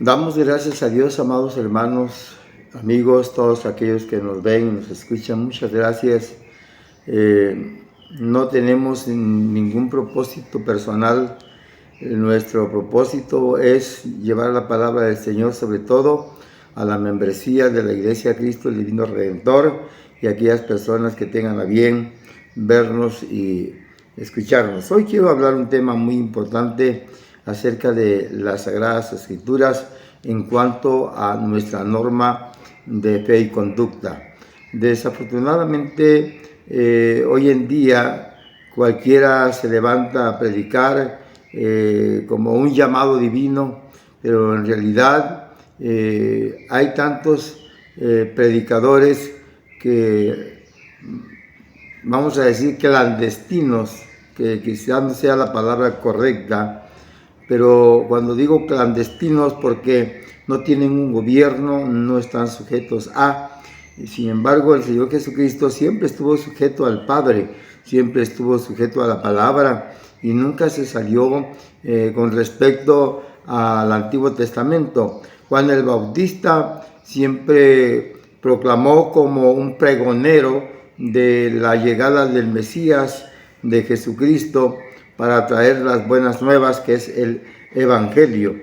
Damos gracias a Dios, amados hermanos, amigos, todos aquellos que nos ven y nos escuchan. Muchas gracias. No tenemos ningún propósito personal. Nuestro propósito es llevar la palabra del Señor, sobre todo a la membresía de la Iglesia Cristo el Divino Redentor y a aquellas personas que tengan a bien vernos y escucharnos. Hoy quiero hablar un tema muy importante acerca de las Sagradas Escrituras en cuanto a nuestra norma de fe y conducta. Desafortunadamente, hoy en día cualquiera se levanta a predicar como un llamado divino, pero en realidad hay tantos predicadores que, vamos a decir, clandestinos, que quizás no sea la palabra correcta, pero cuando digo clandestinos porque no tienen un gobierno, no están sujetos a. Sin embargo, el Señor Jesucristo siempre estuvo sujeto al Padre, siempre estuvo sujeto a la palabra y nunca se salió con respecto al Antiguo Testamento. Juan el Bautista siempre proclamó como un pregonero de la llegada del Mesías, de Jesucristo, para traer las buenas nuevas, que es el Evangelio.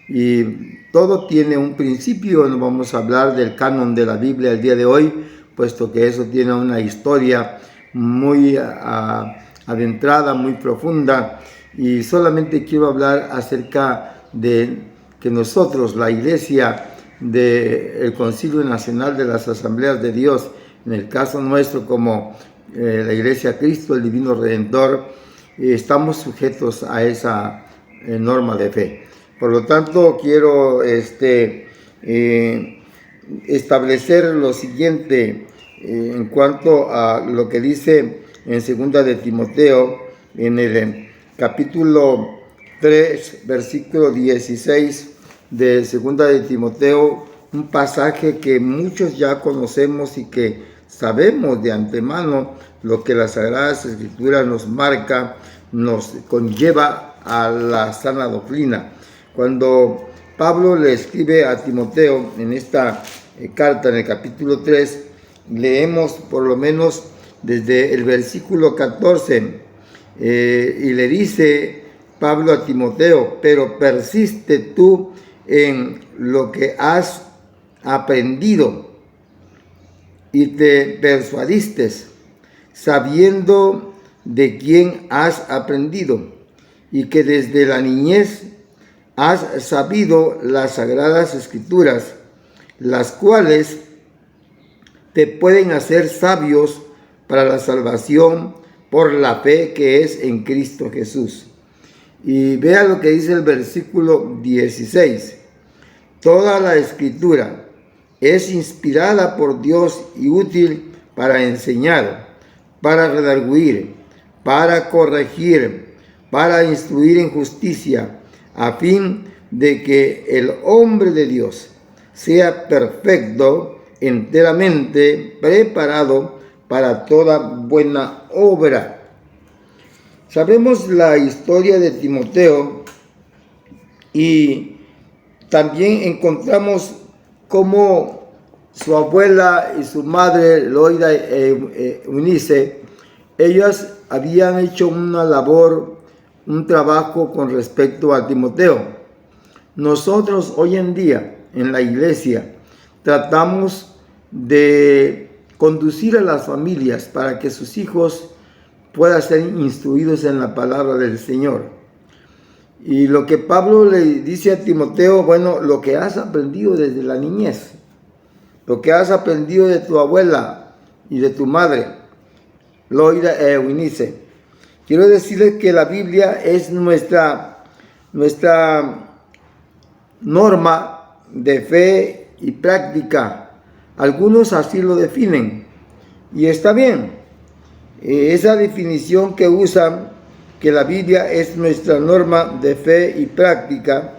Y todo tiene un principio. No vamos a hablar del canon de la Biblia el día de hoy, puesto que eso tiene una historia muy adentrada, muy profunda, y solamente quiero hablar acerca de que nosotros, la Iglesia del Concilio Nacional de las Asambleas de Dios, en el caso nuestro como la Iglesia Cristo, el Divino Redentor, estamos sujetos a esa norma de fe. Por lo tanto, quiero establecer lo siguiente en cuanto a lo que dice en 2 de Timoteo, en el capítulo 3, versículo 16 de 2 de Timoteo, un pasaje que muchos ya conocemos y que sabemos de antemano lo que las Sagradas Escrituras nos marca, nos conlleva a la sana doctrina. Cuando Pablo le escribe a Timoteo en esta carta, en el capítulo 3, leemos por lo menos desde el versículo 14, y le dice Pablo a Timoteo: pero persiste tú en lo que has aprendido y te persuadiste, sabiendo de quién has aprendido, y que desde la niñez has sabido las Sagradas Escrituras, las cuales te pueden hacer sabios para la salvación por la fe que es en Cristo Jesús. Y vea lo que dice el versículo 16. Toda la Escritura es inspirada por Dios y útil para enseñar, para redarguir, para corregir, para instruir en justicia, a fin de que el hombre de Dios sea perfecto, enteramente preparado para toda buena obra. Sabemos la historia de Timoteo y también encontramos cómo su abuela y su madre, Loida e Eunice, ellas habían hecho una labor, un trabajo con respecto a Timoteo. Nosotros hoy en día en la iglesia tratamos de conducir a las familias para que sus hijos puedan ser instruidos en la palabra del Señor. Y lo que Pablo le dice a Timoteo: bueno, lo que has aprendido desde la niñez, lo que has aprendido de tu abuela y de tu madre, Loida e Eunice. Quiero decirles que la Biblia es nuestra norma de fe y práctica. Algunos así lo definen y está bien. Esa definición que usan, que la Biblia es nuestra norma de fe y práctica,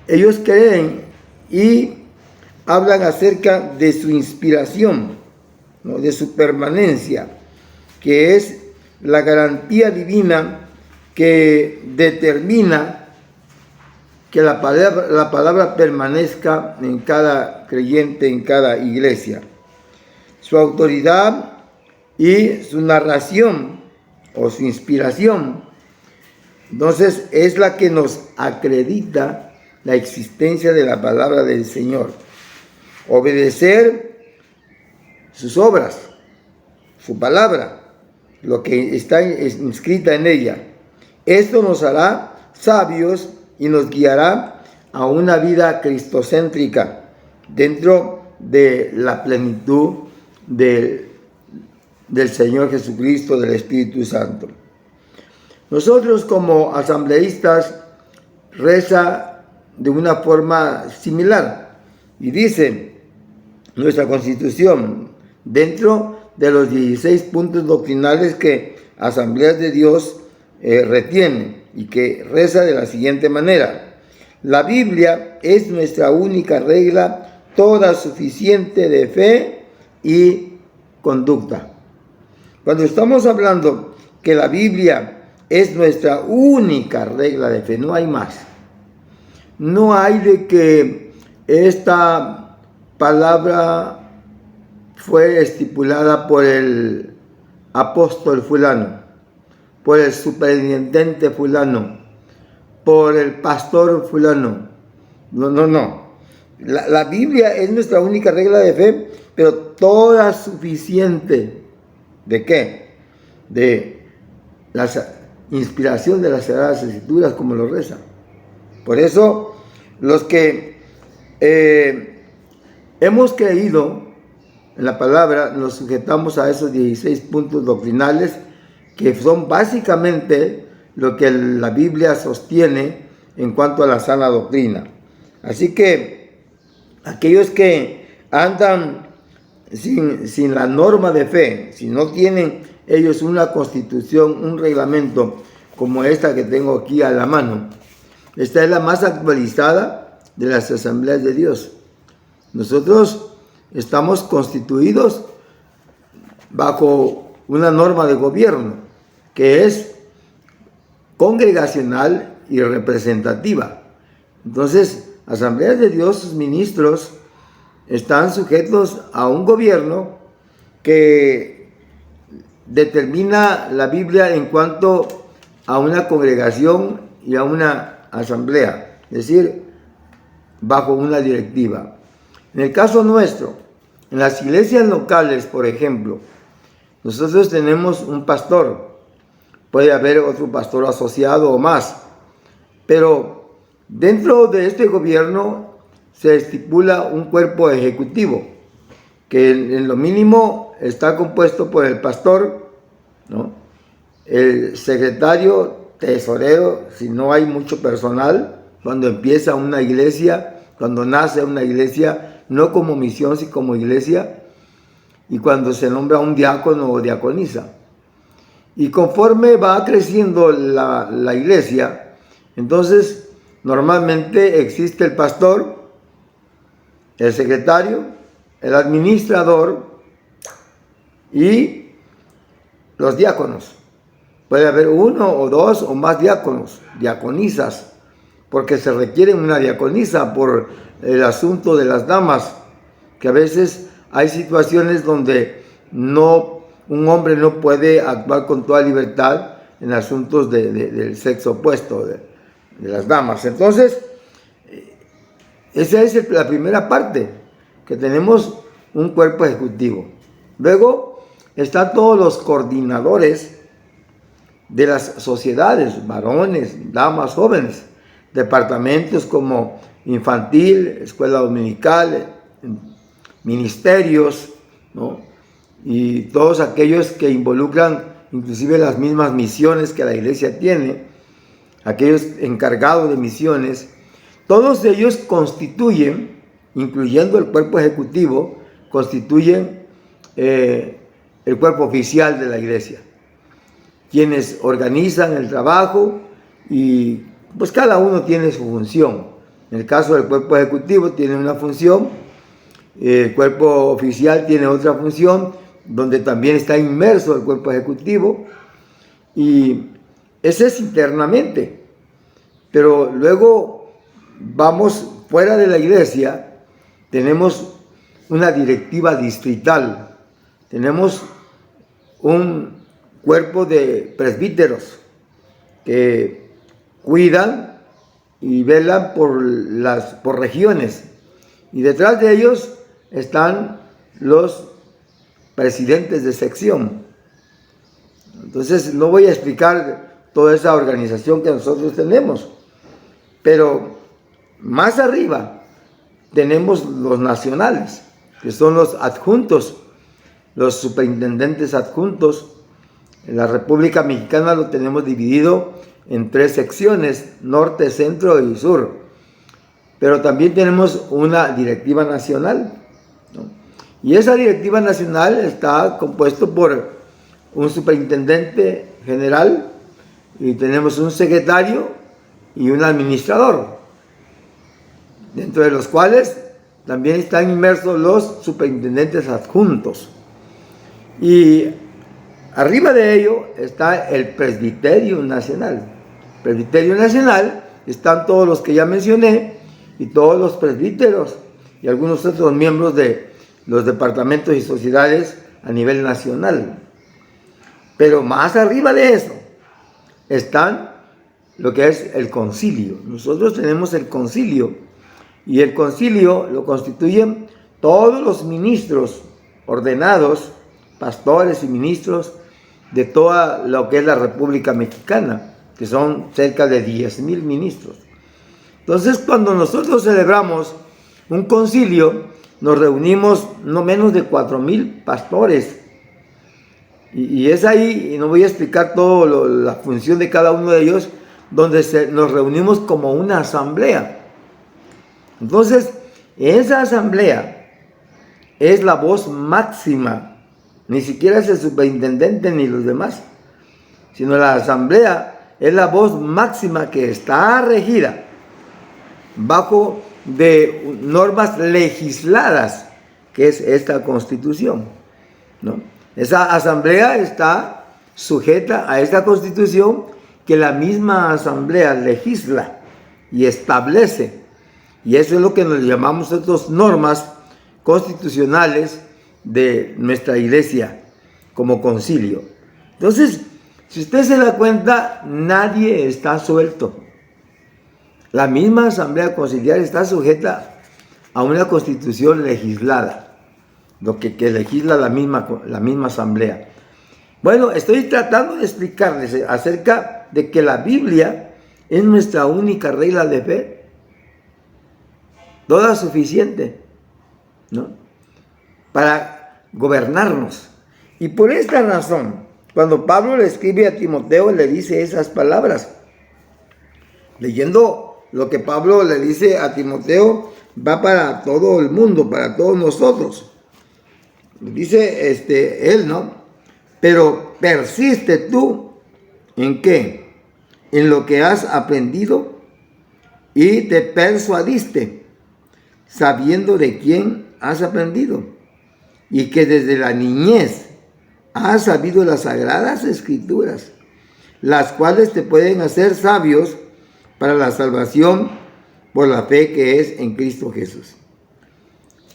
ellos creen y hablan acerca de su inspiración, ¿no?, de su permanencia, que es la garantía divina que determina que la palabra permanezca en cada creyente, en cada iglesia. Su autoridad y su narración o su inspiración, entonces, es la que nos acredita la existencia de la palabra del Señor. Obedecer sus obras, su palabra, lo que está inscrita en ella. Esto nos hará sabios y nos guiará a una vida cristocéntrica dentro de la plenitud del Señor Jesucristo, del Espíritu Santo. Nosotros como asambleístas reza de una forma similar y dice nuestra Constitución, dentro de los 16 puntos doctrinales que Asambleas de Dios retiene, y que reza de la siguiente manera: la Biblia es nuestra única regla, toda suficiente de fe y conducta. Cuando estamos hablando que la Biblia es nuestra única regla de fe, no hay más. No hay de que esta palabra fue estipulada por el apóstol fulano, por el superintendente fulano, por el pastor fulano. No. La Biblia es nuestra única regla de fe, pero toda suficiente. ¿De qué? De la inspiración de las Sagradas Escrituras, como lo reza. Por eso, los que hemos creído en la palabra, nos sujetamos a esos 16 puntos doctrinales, que son básicamente lo que la Biblia sostiene en cuanto a la sana doctrina. Así que aquellos que andan sin la norma de fe, si no tienen ellos una constitución, un reglamento como esta que tengo aquí a la mano, esta es la más actualizada de las Asambleas de Dios. Nosotros estamos constituidos bajo una norma de gobierno que es congregacional y representativa. Entonces, Asambleas de Dios, sus ministros, están sujetos a un gobierno que determina la Biblia en cuanto a una congregación y a una asamblea, es decir, bajo una directiva. En el caso nuestro, en las iglesias locales, por ejemplo, nosotros tenemos un pastor, puede haber otro pastor asociado o más, pero dentro de este gobierno se estipula un cuerpo ejecutivo, que en lo mínimo está compuesto por el pastor, ¿no?, el secretario, tesorero, si no hay mucho personal, cuando empieza una iglesia, cuando nace una iglesia, no como misión, sino como iglesia, y cuando se nombra un diácono o diaconisa. Y conforme va creciendo la iglesia, entonces normalmente existe el pastor, el secretario, el administrador y los diáconos. Puede haber uno o dos o más diáconos, diaconisas, porque se requiere una diaconisa por el asunto de las damas, que a veces hay situaciones donde un hombre no puede actuar con toda libertad en asuntos del sexo opuesto, de las damas. Entonces, esa es la primera parte, que tenemos un cuerpo ejecutivo. Luego están todos los coordinadores de las sociedades, varones, damas, jóvenes, departamentos como infantil, escuela dominical, ministerios, ¿no?, y todos aquellos que involucran inclusive las mismas misiones que la iglesia tiene, aquellos encargados de misiones. Todos ellos constituyen, incluyendo el cuerpo ejecutivo, constituyen el cuerpo oficial de la iglesia, quienes organizan el trabajo, y pues cada uno tiene su función. En el caso del cuerpo ejecutivo tiene una función, el cuerpo oficial tiene otra función, donde también está inmerso el cuerpo ejecutivo, y ese es internamente. Pero luego vamos fuera de la iglesia, tenemos una directiva distrital, tenemos un cuerpo de presbíteros que cuidan y velan por regiones, y detrás de ellos están los presidentes de sección. Entonces no voy a explicar toda esa organización que nosotros tenemos, pero más arriba tenemos los nacionales, que son los adjuntos, los superintendentes adjuntos. En la República Mexicana lo tenemos dividido en 3 secciones, norte, centro y sur. Pero también tenemos una directiva nacional, ¿no? Y esa directiva nacional está compuesto por un superintendente general, y tenemos un secretario y un administrador, dentro de los cuales también están inmersos los superintendentes adjuntos. Y arriba de ello está el Presbiterio Nacional. El Presbiterio Nacional están todos los que ya mencioné, y todos los presbíteros y algunos otros miembros de los departamentos y sociedades a nivel nacional. Pero más arriba de eso están lo que es el concilio. Nosotros tenemos el concilio, y el concilio lo constituyen todos los ministros ordenados, pastores y ministros de toda lo que es la República Mexicana, que son cerca de 10,000 ministros. Entonces, cuando nosotros celebramos un concilio, nos reunimos no menos de 4,000 pastores. Y es ahí, y no voy a explicar toda la función de cada uno de ellos, donde nos reunimos como una asamblea. Entonces, esa asamblea es la voz máxima, ni siquiera es el superintendente ni los demás, sino la asamblea es la voz máxima que está regida bajo de normas legisladas, que es esta Constitución, ¿no? Esa asamblea está sujeta a esta Constitución que la misma asamblea legisla y establece, y eso es lo que nos llamamos nosotros normas constitucionales de nuestra iglesia como concilio. Entonces, si usted se da cuenta, nadie está suelto. La misma asamblea conciliar está sujeta a una constitución legislada, lo que legisla la misma asamblea. Bueno, estoy tratando de explicarles acerca de que la Biblia es nuestra única regla de fe, toda suficiente, ¿no?, para gobernarnos. Y por esta razón, cuando Pablo le escribe a Timoteo, le dice esas palabras. Leyendo lo que Pablo le dice a Timoteo, va para todo el mundo, para todos nosotros. Dice él, ¿no? Pero persiste tú, ¿en qué? En lo que has aprendido y te persuadiste, sabiendo de quién has aprendido, y que desde la niñez has sabido las sagradas escrituras, las cuales te pueden hacer sabios para la salvación por la fe que es en Cristo Jesús.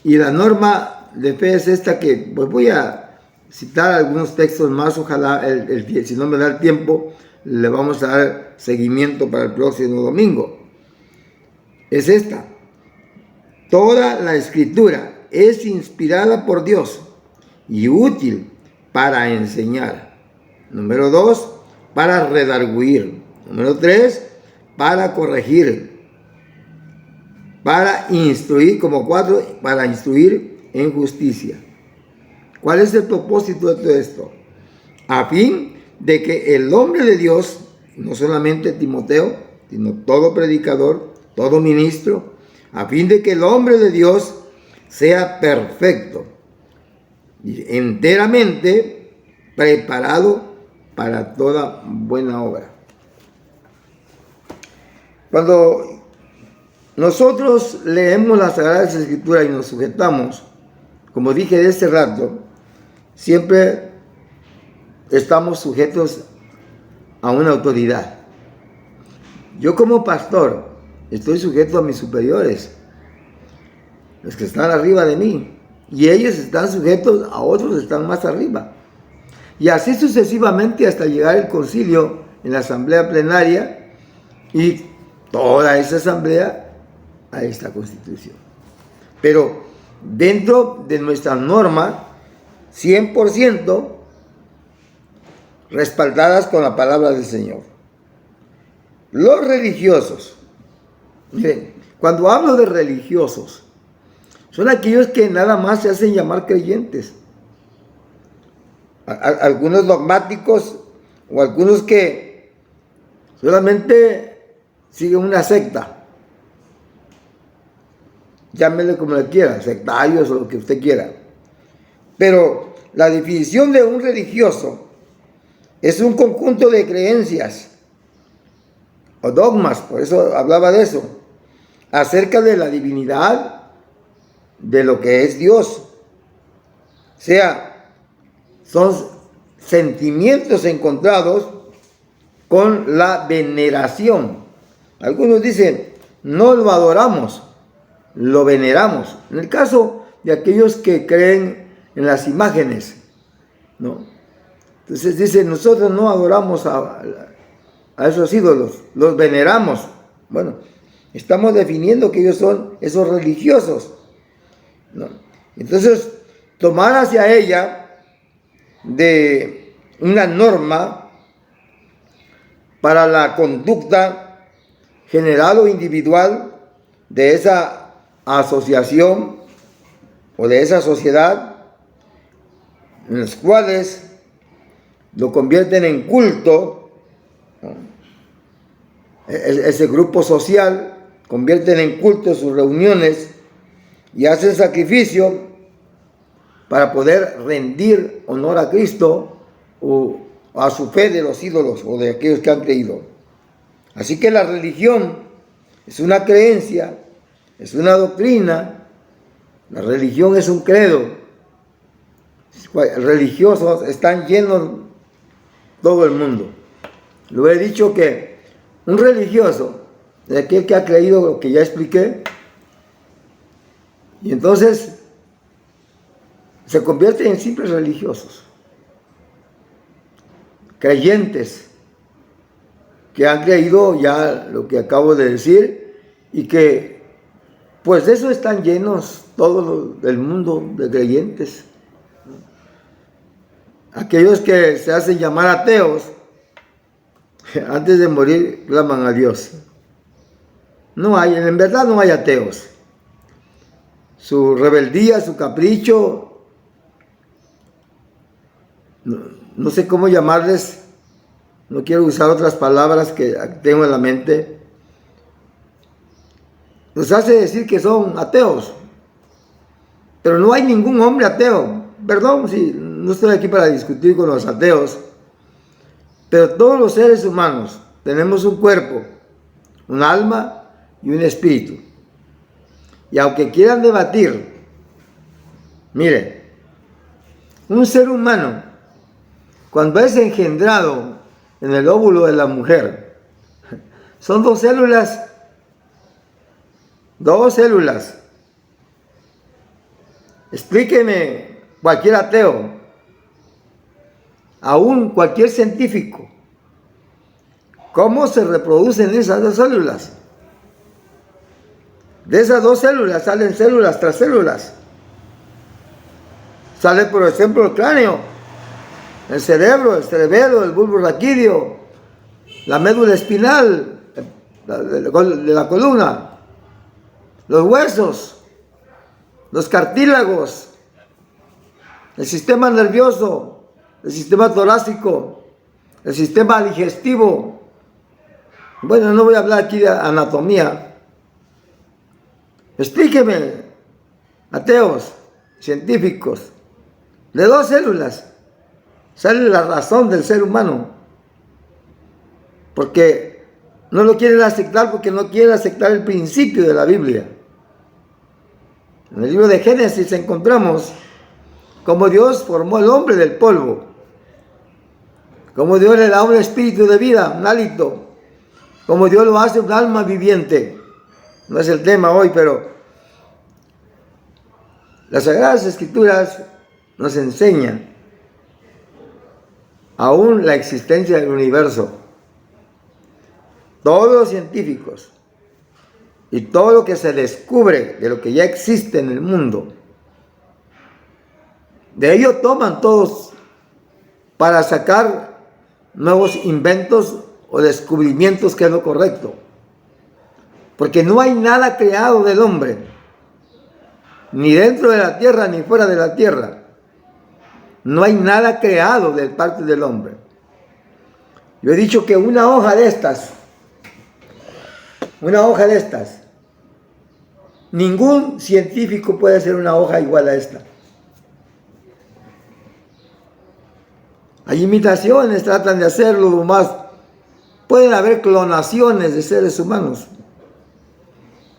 Y la norma de fe es esta, que pues voy a citar algunos textos más, ojalá si no me da el tiempo, le vamos a dar seguimiento para el próximo domingo. Es esta: toda la escritura es inspirada por Dios y útil para enseñar. Número 2, para redarguir. Número 3, para corregir. Para instruir, como 4, para instruir en justicia. ¿Cuál es el propósito de todo esto? A fin de que el hombre de Dios, no solamente Timoteo, sino todo predicador, todo ministro, a fin de que el hombre de Dios sea perfecto, enteramente preparado para toda buena obra. Cuando nosotros leemos las Sagradas Escrituras y nos sujetamos, como dije de este rato, siempre estamos sujetos a una autoridad. Yo como pastor estoy sujeto a mis superiores, los que están arriba de mí, y ellos están sujetos a otros que están más arriba. Y así sucesivamente hasta llegar el concilio en la asamblea plenaria y toda esa asamblea a esta constitución. Pero dentro de nuestra norma, 100% respaldadas con la palabra del Señor. Los religiosos, miren, cuando hablo de religiosos, son aquellos que nada más se hacen llamar creyentes. Algunos dogmáticos o algunos que solamente siguen una secta. Llámele como le quiera, sectarios o lo que usted quiera. Pero la definición de un religioso es un conjunto de creencias o dogmas, por eso hablaba de eso, acerca de la divinidad, de lo que es Dios. O sea, son sentimientos encontrados con la veneración. Algunos dicen, no lo adoramos, lo veneramos. En el caso de aquellos que creen en las imágenes, ¿no? Entonces dicen, nosotros no adoramos a esos ídolos, los veneramos. Bueno, estamos definiendo que ellos son esos religiosos, ¿no? Entonces, tomar hacia ella de una norma para la conducta general o individual de esa asociación o de esa sociedad, en los cuales lo convierten en culto, ¿no? Ese grupo social convierten en culto sus reuniones y hacen sacrificio para poder rendir honor a Cristo o a su fe de los ídolos o de aquellos que han creído. Así que la religión es una creencia, es una doctrina, la religión es un credo. Religiosos están llenos todo el mundo. Lo he dicho que un religioso es aquel que ha creído lo que ya expliqué, y entonces se convierten en simples religiosos, creyentes, que han creído ya lo que acabo de decir, y que pues de eso están llenos todo el mundo de creyentes. Aquellos que se hacen llamar ateos, antes de morir claman a Dios. No hay, en verdad no hay ateos. Su rebeldía, su capricho, no sé cómo llamarles, no quiero usar otras palabras que tengo en la mente, nos hace decir que son ateos. Pero no hay ningún hombre ateo. Perdón si no estoy aquí para discutir con los ateos, pero todos los seres humanos tenemos un cuerpo, un alma y un espíritu. Y aunque quieran debatir, mire, un ser humano, cuando es engendrado en el óvulo de la mujer, son dos células. Explíqueme cualquier ateo, aún cualquier científico, cómo se reproducen esas dos células. De esas dos células salen células tras células. Sale, por ejemplo, el cráneo, el cerebro, el cerebelo, el bulbo raquídeo, la médula espinal de la columna, los huesos, los cartílagos, el sistema nervioso, el sistema torácico, el sistema digestivo. Bueno, no voy a hablar aquí de anatomía. Explíqueme, ateos, científicos, de dos células sale la razón del ser humano, porque no lo quieren aceptar, porque no quieren aceptar el principio de la Biblia. En el libro de Génesis encontramos cómo Dios formó al hombre del polvo, cómo Dios le da un espíritu de vida, un hálito, cómo Dios lo hace un alma viviente. no es el tema hoy, pero las Sagradas Escrituras nos enseñan aún la existencia del universo. Todos los científicos y todo lo que se descubre de lo que ya existe en el mundo, de ello toman todos para sacar nuevos inventos o descubrimientos, que es lo correcto. Porque no hay nada creado del hombre, ni dentro de la tierra ni fuera de la tierra. No hay nada creado de parte del hombre. Yo he dicho que una hoja de estas, ningún científico puede hacer una hoja igual a esta. Hay imitaciones, tratan de hacerlo más. Pueden haber clonaciones de seres humanos,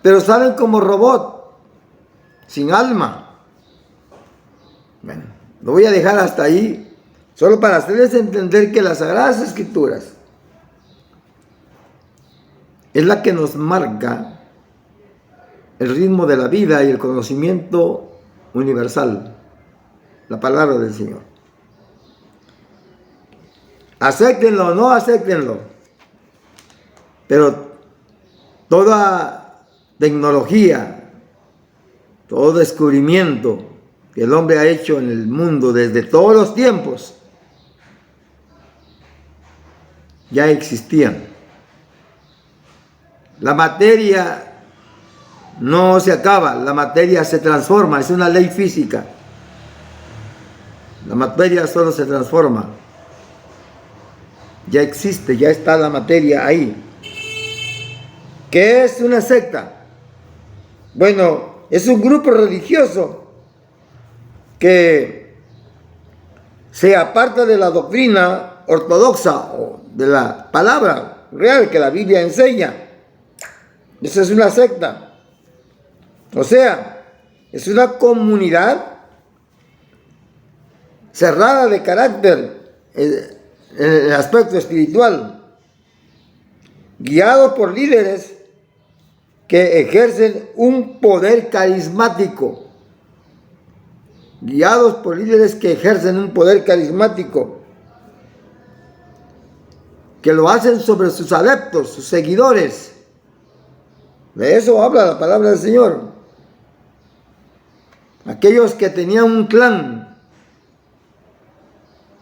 pero salen como robot, sin alma. Bueno, lo voy a dejar hasta ahí, solo para hacerles entender que las Sagradas Escrituras es la que nos marca el ritmo de la vida y el conocimiento universal, la palabra del Señor. Acéptenlo o no acéptenlo, pero toda tecnología, todo descubrimiento que el hombre ha hecho en el mundo desde todos los tiempos, ya existían. La materia no se acaba, la materia se transforma, es una ley física. La materia solo se transforma. Ya existe, ya está la materia ahí. ¿Qué es una secta? Bueno, es un grupo religioso que se aparta de la doctrina ortodoxa o de la palabra real que la Biblia enseña. Esa es una secta. O sea, es una comunidad cerrada de carácter en el aspecto espiritual, guiado por líderes que ejercen un poder carismático. Guiados por líderes que ejercen un poder carismático, que lo hacen sobre sus adeptos, sus seguidores. De eso habla la palabra del Señor. Aquellos que tenían un clan.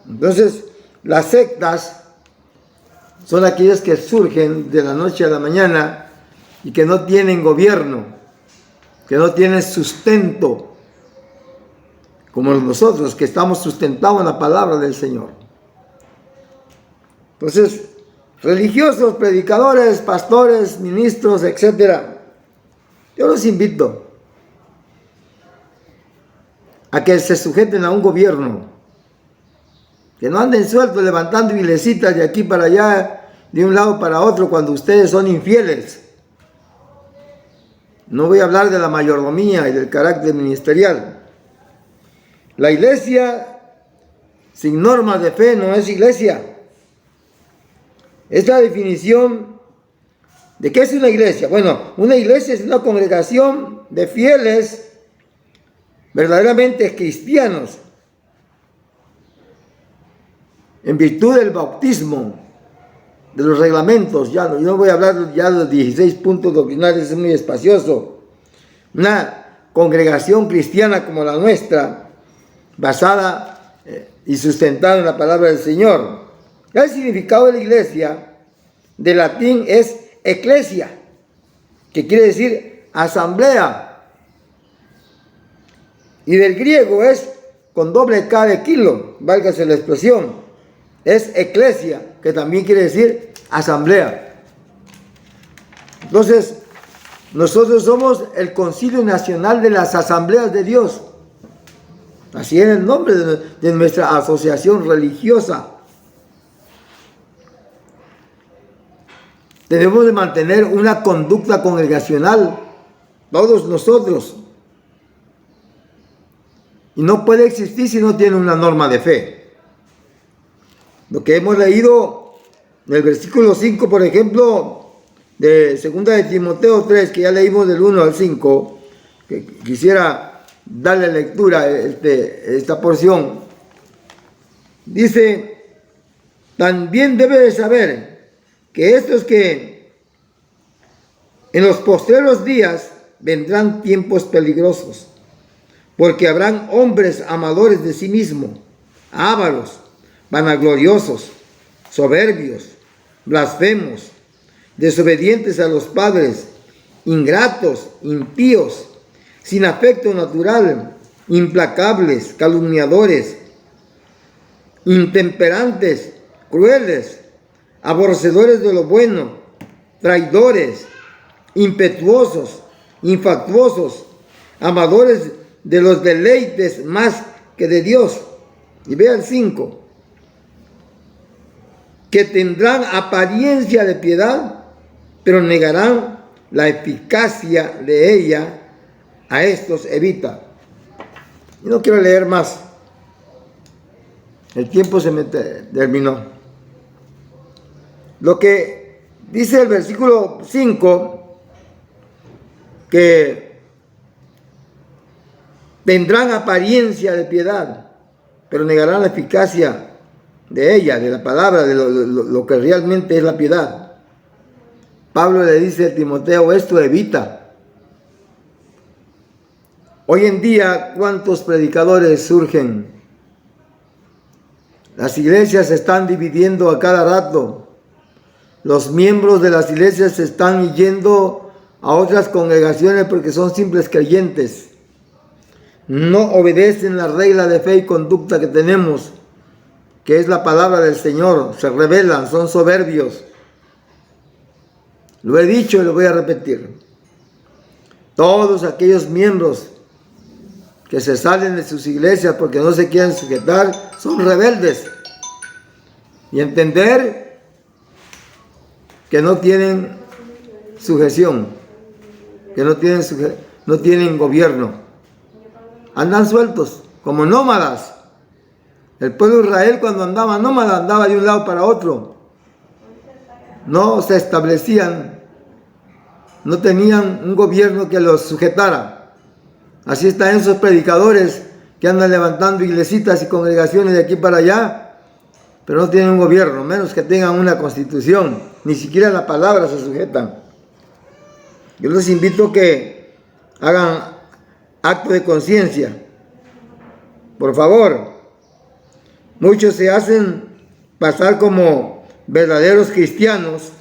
Entonces, las sectas son aquellas que surgen de la noche a la mañana y que no tienen gobierno, que no tienen sustento, como nosotros que estamos sustentados en la palabra del Señor. Entonces, religiosos, predicadores, pastores, ministros, etc., yo los invito a que se sujeten a un gobierno, que no anden sueltos levantando iglesitas de aquí para allá, de un lado para otro, cuando ustedes son infieles. No voy a hablar de la mayordomía y del carácter ministerial. La iglesia sin normas de fe no es iglesia. Esta definición de qué es una iglesia. Bueno, una iglesia es una congregación de fieles verdaderamente cristianos, en virtud del bautismo, de los reglamentos. Yo no voy a hablar ya de los 16 puntos doctrinales, es muy espacioso. Una congregación cristiana como la nuestra, basada y sustentada en la palabra del Señor. El significado de la iglesia, de latín, es eclesia, que quiere decir asamblea. Y del griego es con doble K de kilo, válgase la expresión. Es eclesia, que también quiere decir asamblea. Entonces, nosotros somos el Concilio Nacional de las Asambleas de Dios. Así es el nombre de nuestra asociación religiosa. Debemos de mantener una conducta congregacional, todos nosotros. Y no puede existir si no tiene una norma de fe. Lo que hemos leído en el versículo 5, por ejemplo, de 2 de Timoteo 3, que ya leímos del 1 al 5, que quisiera darle lectura a esta porción. Dice: también debe de saber que esto es que en los postreros días vendrán tiempos peligrosos, porque habrán hombres amadores de sí mismos, ávaros, vanagloriosos, soberbios, blasfemos, desobedientes a los padres, ingratos, impíos, sin afecto natural, implacables, calumniadores, intemperantes, crueles, aborrecedores de lo bueno, traidores, impetuosos, infatuosos, amadores de los deleites más que de Dios. Y vea el 5. Que tendrán apariencia de piedad, pero negarán la eficacia de ella. A estos evita. Y no quiero leer más. El tiempo se me terminó. Lo que dice el versículo 5, que tendrán apariencia de piedad, pero negarán la eficacia de ella, de la palabra, de lo que realmente es la piedad. Pablo le dice a Timoteo: esto evita. Hoy en día, ¿cuántos predicadores surgen? Las iglesias se están dividiendo a cada rato. Los miembros de las iglesias se están yendo a otras congregaciones porque son simples creyentes. No obedecen la regla de fe y conducta que tenemos, que es la palabra del Señor. Se rebelan, son soberbios. Lo he dicho y lo voy a repetir. Todos aquellos miembros que se salen de sus iglesias porque no se quieren sujetar son rebeldes. Y entender que no tienen sujeción, que no tienen gobierno. Andan sueltos, como nómadas. El pueblo de Israel, cuando andaba nómada, andaba de un lado para otro. No se establecían, no tenían un gobierno que los sujetara. Así están esos predicadores que andan levantando iglesitas y congregaciones de aquí para allá, pero no tienen un gobierno, menos que tengan una constitución. Ni siquiera la palabra se sujetan. Yo les invito a que hagan acto de conciencia. Por favor. Muchos se hacen pasar como verdaderos cristianos,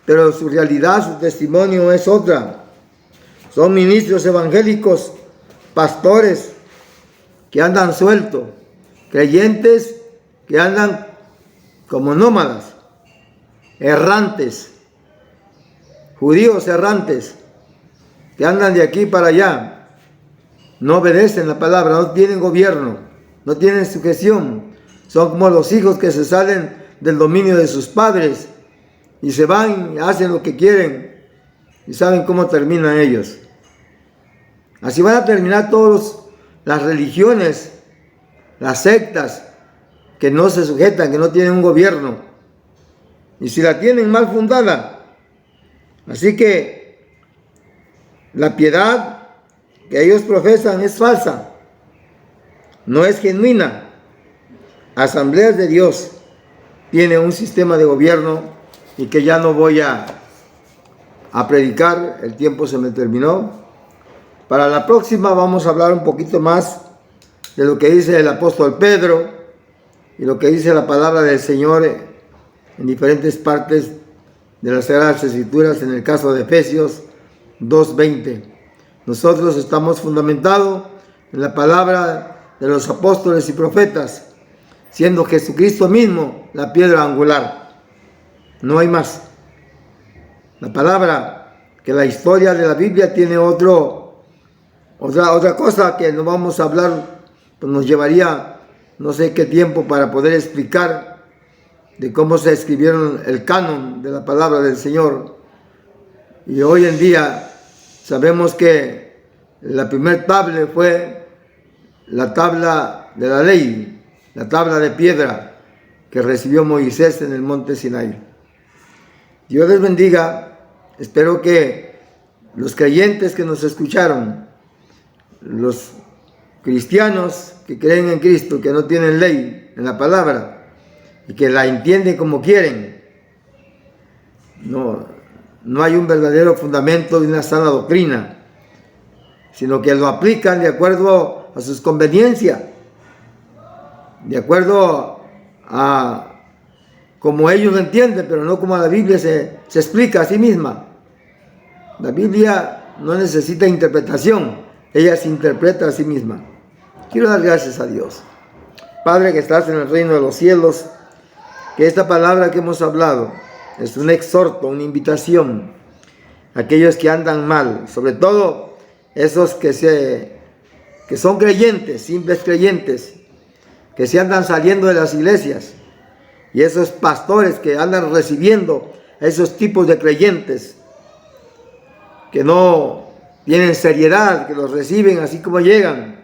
pero su realidad, su testimonio es otra. Son ministros evangélicos, pastores que andan sueltos, creyentes que andan como nómadas, errantes, judíos errantes, que andan de aquí para allá. No obedecen la palabra, no tienen gobierno, no tienen sujeción. Son como los hijos que se salen del dominio de sus padres y se van y hacen lo que quieren y saben cómo terminan ellos. Así van a terminar todas las religiones, las sectas que no se sujetan, que no tienen un gobierno. Y si la tienen mal fundada. Así que la piedad que ellos profesan es falsa, no es genuina. Asambleas de Dios tiene un sistema de gobierno y que ya no voy a predicar, el tiempo se me terminó. Para la próxima vamos a hablar un poquito más de lo que dice el apóstol Pedro y lo que dice la palabra del Señor en diferentes partes de las Sagradas Escrituras, en el caso de Efesios 2:20. Nosotros estamos fundamentados en la palabra de los apóstoles y profetas, siendo Jesucristo mismo la piedra angular. No hay más. La palabra, que la historia de la Biblia tiene otra cosa que no vamos a hablar, pues nos llevaría no sé qué tiempo para poder explicar de cómo se escribieron el canon de la palabra del Señor. Y hoy en día sabemos que la primer tabla fue la tabla de la ley, la tabla de piedra que recibió Moisés en el monte Sinai. Dios les bendiga. Espero que los creyentes que nos escucharon, los cristianos que creen en Cristo, que no tienen ley en la palabra y que la entienden como quieren, no hay un verdadero fundamento de una sana doctrina, sino que lo aplican de acuerdo a sus conveniencias, de acuerdo a como ellos entienden, pero no como la Biblia se explica a sí misma. La Biblia no necesita interpretación, ella se interpreta a sí misma. Quiero dar gracias a Dios. Padre que estás en el reino de los cielos, que esta palabra que hemos hablado es un exhorto, una invitación a aquellos que andan mal, sobre todo esos que son creyentes, simples creyentes, que se andan saliendo de las iglesias, y esos pastores que andan recibiendo a esos tipos de creyentes que no tienen seriedad, que los reciben así como llegan,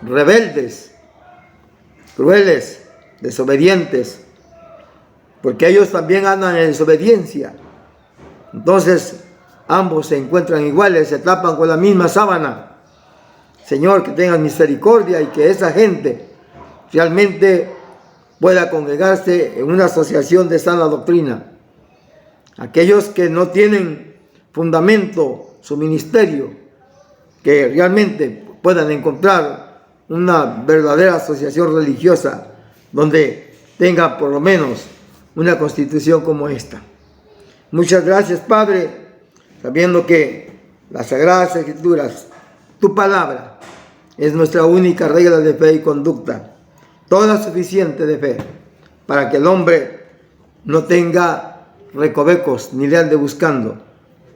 rebeldes, crueles, desobedientes, porque ellos también andan en desobediencia. Entonces ambos se encuentran iguales, se tapan con la misma sábana. Señor, que tengas misericordia y que esa gente realmente pueda congregarse en una asociación de sana doctrina. Aquellos que no tienen fundamento su ministerio, que realmente puedan encontrar una verdadera asociación religiosa donde tenga por lo menos una constitución como esta. Muchas gracias, Padre, sabiendo que las Sagradas Escrituras, tu palabra, es nuestra única regla de fe y conducta, toda suficiente de fe, para que el hombre no tenga recovecos ni le ande buscando.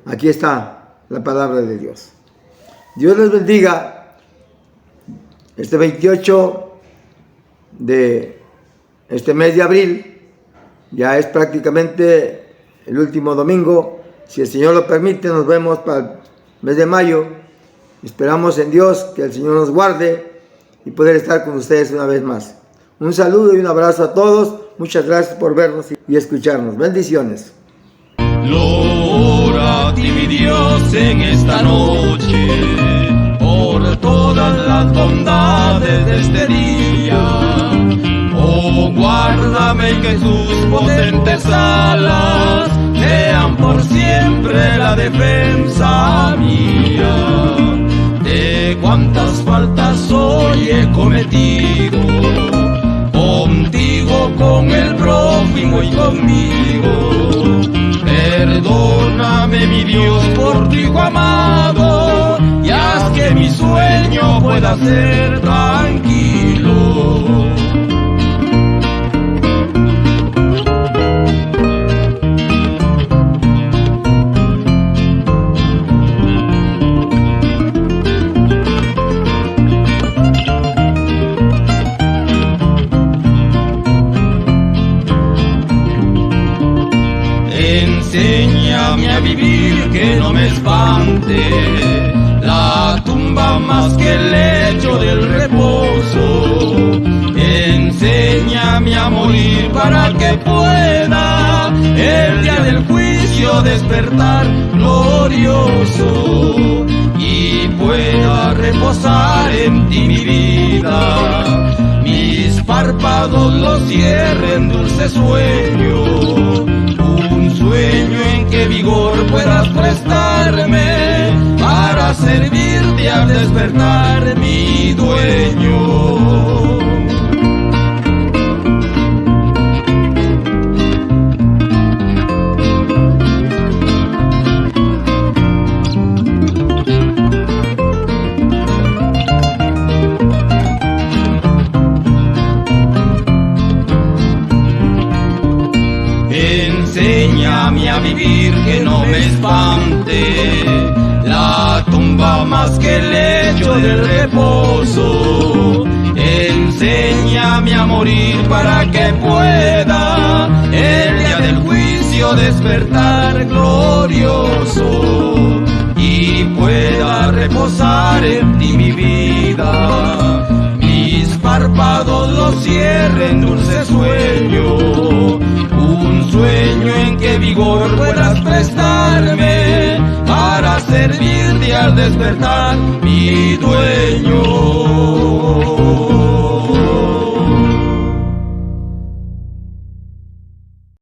Aquí está la palabra de Dios. Dios les bendiga. Este 28 de este mes de abril, ya es prácticamente el último domingo. Si el Señor lo permite, nos vemos para el mes de mayo. Esperamos en Dios que el Señor nos guarde y poder estar con ustedes una vez más. Un saludo y un abrazo a todos. Muchas gracias por vernos y escucharnos. Bendiciones. Gloria a ti, mi Dios, en esta noche, por todas las bondades de este día. Oh, guárdame que tus potentes alas sean por siempre la defensa mía. De cuántas faltas hoy he cometido, contigo, con el prójimo y conmigo. Perdóname, mi Dios, por tu Hijo amado, y haz que mi sueño pueda ser tranquilo. Enséñame a vivir, que no me espante la tumba más que el lecho del reposo. Enséñame a morir para que pueda el día del juicio despertar glorioso y pueda reposar en ti mi vida. Mis párpados los cierren dulce sueño, un sueño en que vigor puedas prestarme para servirte al despertar mi dueño. Enséñame a vivir, que no me espante la tumba más que el lecho del reposo. Enséñame a morir para que pueda el día del juicio despertar glorioso y pueda reposar en ti mi vida. Mis párpados los cierren dulce sueño, un sueño en que vigor pueda servirte al despertar.